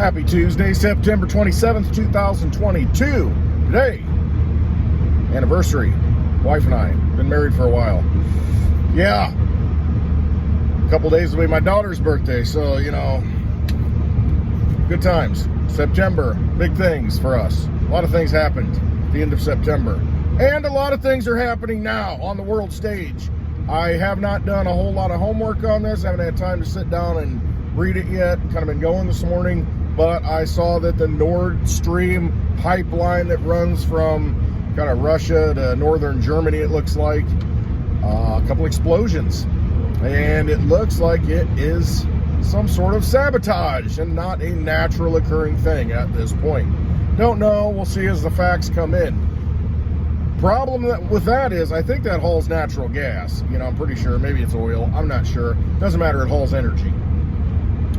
Happy Tuesday, September 27th, 2022. Today, anniversary. Wife and I, been married for a while. Yeah. A couple days will be my daughter's birthday, so, you know, good times. September, big things for us. A lot of things happened at the end of September. And a lot of things are happening now on the world stage. I have not done a whole lot of homework on this. I haven't had time to sit down and read it yet. Kind of been going this morning. But I saw that the Nord Stream pipeline that runs from kind of Russia to northern Germany, it looks like, a couple explosions. And it looks like it is some sort of sabotage and not a natural occurring thing at this point. Don't know. We'll see as the facts come in. Problem with that is, I think that hauls natural gas. You know, I'm pretty sure. Maybe it's oil. I'm not sure. Doesn't matter. It hauls energy.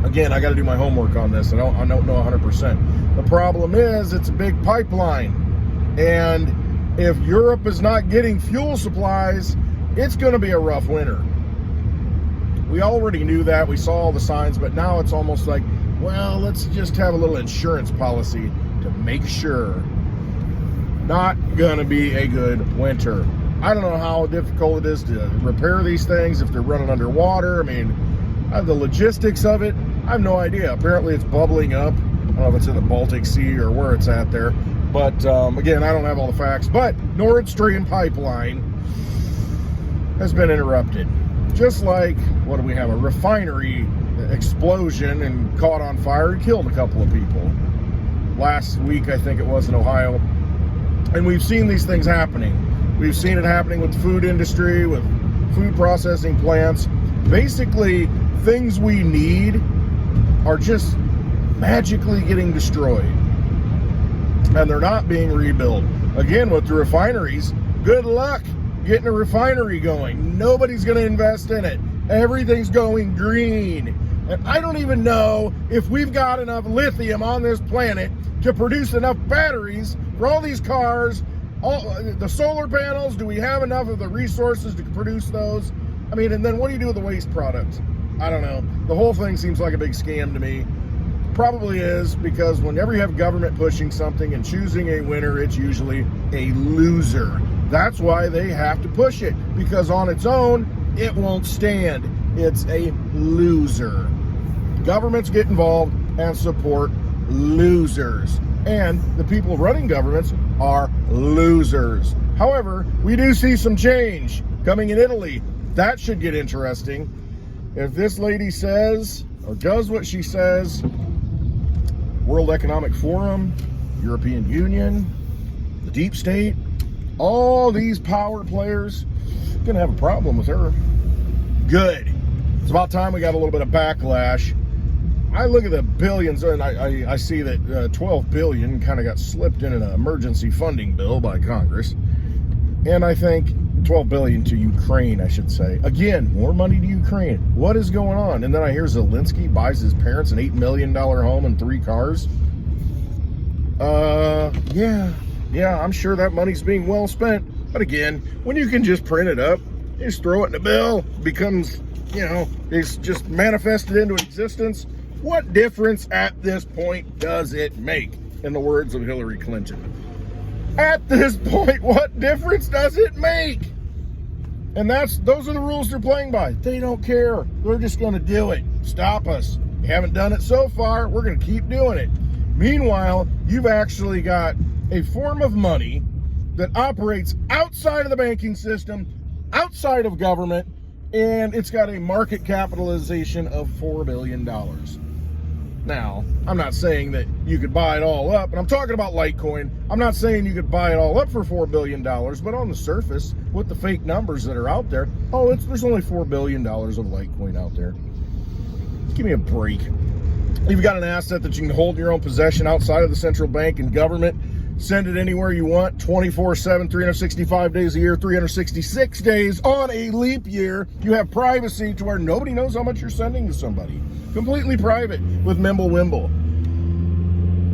Again, I got to do my homework on this. I don't know 100%. The problem is, it's a big pipeline. And if Europe is not getting fuel supplies, it's going to be a rough winter. We already knew that. We saw all the signs. But now it's almost like, well, let's just have a little insurance policy to make sure. Not going to be a good winter. I don't know how difficult it is to repair these things if they're running underwater. I mean, the logistics of it, I have no idea. Apparently it's bubbling up. I don't know if it's in the Baltic Sea or where it's at there. But again, I don't have all the facts. But Nord Stream pipeline has been interrupted. Just like, what do we have? A refinery explosion and caught on fire and killed a couple of people. Last week, I think it was, in Ohio. And we've seen these things happening. We've seen it happening with the food industry, with food processing plants. Basically, things we need are just magically getting destroyed. And they're not being rebuilt. Again, with the refineries, good luck getting a refinery going. Nobody's going to invest in it. Everything's going green. And I don't even know if we've got enough lithium on this planet to produce enough batteries for all these cars, all the solar panels. Do we have enough of the resources to produce those? I mean, and then what do you do with the waste products? I don't know. The whole thing seems like a big scam to me. Probably is, because whenever you have government pushing something and choosing a winner, it's usually a loser. That's why they have to push it, because on its own, it won't stand. It's a loser. Governments get involved and support losers. And the people running governments are losers. However, we do see some change coming in Italy. That should get interesting. If this lady says, or does what she says, World Economic Forum, European Union, the deep state, all these power players, gonna have a problem with her. Good. It's about time we got a little bit of backlash. I look at the billions, and I see that 12 billion kind of got slipped in an emergency funding bill by Congress. And I think 12 billion to Ukraine, I should say. Again, more money to Ukraine. What is going on? And then I hear Zelensky buys his parents an $8 million home and 3 cars. Yeah, I'm sure that money's being well spent. But again, when you can just print it up, you just throw it in a bill, it becomes, you know, it's just manifested into existence. What difference at this point does it make? In the words of Hillary Clinton. At this point, what difference does it make? And those are the rules they're playing by. They don't care. They're just going to do it. Stop us. You haven't done it so far. We're going to keep doing it. Meanwhile, you've actually got a form of money that operates outside of the banking system, outside of government, and it's got a market capitalization of $4 billion. Now, I'm not saying that you could buy it all up, and I'm talking about Litecoin. I'm not saying you could buy it all up for $4 billion, but on the surface, with the fake numbers that are out there, there's only $4 billion of Litecoin out there. Give me a break. You've got an asset that you can hold in your own possession outside of the central bank and government. Send it anywhere you want, 24/7, 365 days a year, 366 days on a leap year. You have privacy to where nobody knows how much you're sending to somebody. Completely private with Mimblewimble.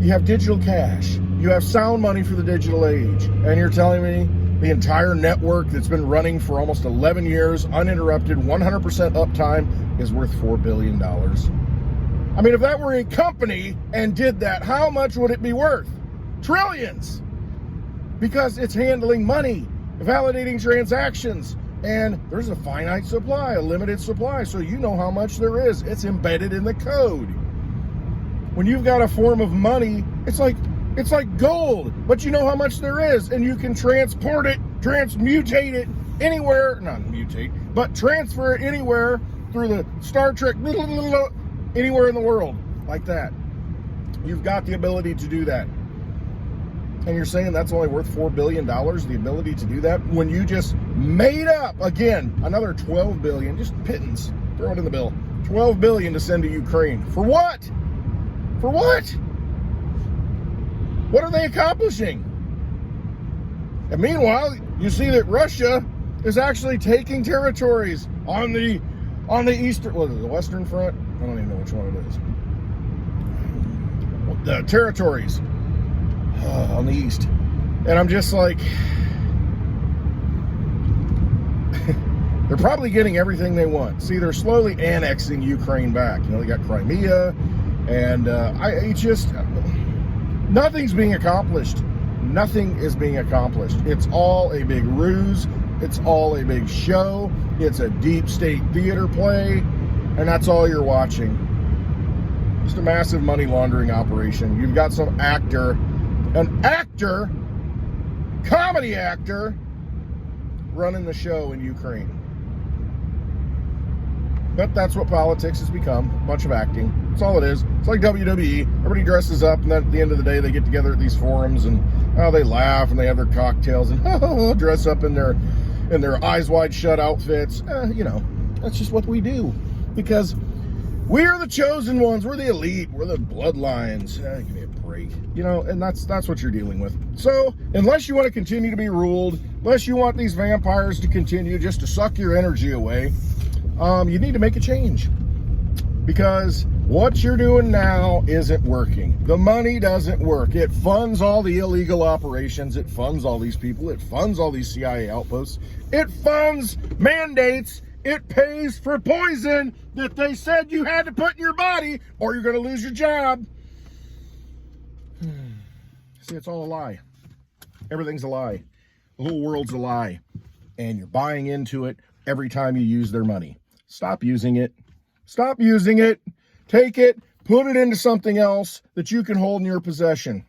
You have digital cash. You have sound money for the digital age. And you're telling me the entire network that's been running for almost 11 years, uninterrupted, 100% uptime, is worth $4 billion. I mean, if that were a company and did that, how much would it be worth? Trillions. Because it's handling money, validating transactions, and there's a finite supply, a limited supply, so you know how much there is. It's embedded in the code. When you've got a form of money, it's like gold, but you know how much there is, and you can transport it, transmutate it anywhere, not mutate, but transfer it anywhere through the Star Trek, anywhere in the world, like that. You've got the ability to do that. And you're saying that's only worth $4 billion, the ability to do that, when you just made up, again, another $12 billion, just pittance, throw it in the bill, $12 billion to send to Ukraine. For what? For what? What are they accomplishing? And meanwhile, you see that Russia is actually taking territories on the eastern, what is it, the Western Front? I don't even know which one it is. The territories on the east. And I'm just like, they're probably getting everything they want. See, they're slowly annexing Ukraine back. You know, they got Crimea, and nothing's being accomplished. Nothing is being accomplished. It's all a big ruse. It's all a big show. It's a deep state theater play, and that's all you're watching. Just a massive money laundering operation. You've got some actor, comedy actor, running the show in Ukraine. But that's what politics has become, a bunch of acting. That's all it is. It's like WWE. Everybody dresses up, and then at the end of the day, they get together at these forums, and they laugh, and they have their cocktails, and dress up in their eyes wide shut outfits. That's just what we do. Because we are the chosen ones. We're the elite. We're the bloodlines. Give me a break. And that's what you're dealing with. So, unless you want to continue to be ruled, unless you want these vampires to continue just to suck your energy away, you need to make a change. Because what you're doing now isn't working. The money doesn't work. It funds all the illegal operations. It funds all these people. It funds all these CIA outposts. It funds mandates. It pays for poison that they said you had to put in your body or you're going to lose your job. See, it's all a lie. Everything's a lie. The whole world's a lie. And you're buying into it every time you use their money. Stop using it. Stop using it. Take it, put it into something else that you can hold in your possession.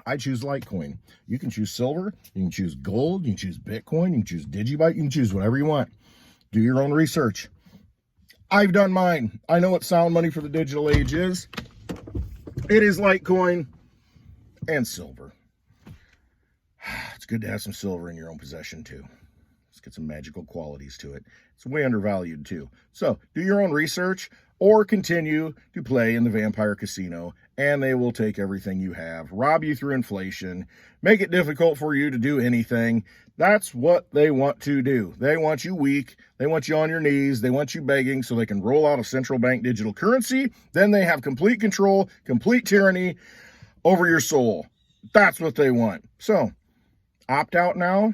I choose Litecoin. You can choose silver. You can choose gold. You can choose Bitcoin. You can choose DigiByte. You can choose whatever you want. Do your own research. I've done mine. I know what sound money for the digital age is. It is Litecoin and silver. It's good to have some silver in your own possession too. Let's get some magical qualities to it. It's way undervalued too. So do your own research or continue to play in the vampire casino, and they will take everything you have, rob you through inflation, make it difficult for you to do anything. That's what they want to do. They want you weak. They want you on your knees. They want you begging so they can roll out a central bank digital currency. Then they have complete control, complete tyranny over your soul. That's what they want. So opt out now.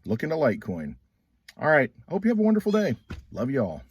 Look into Litecoin. All right. Hope you have a wonderful day. Love you all.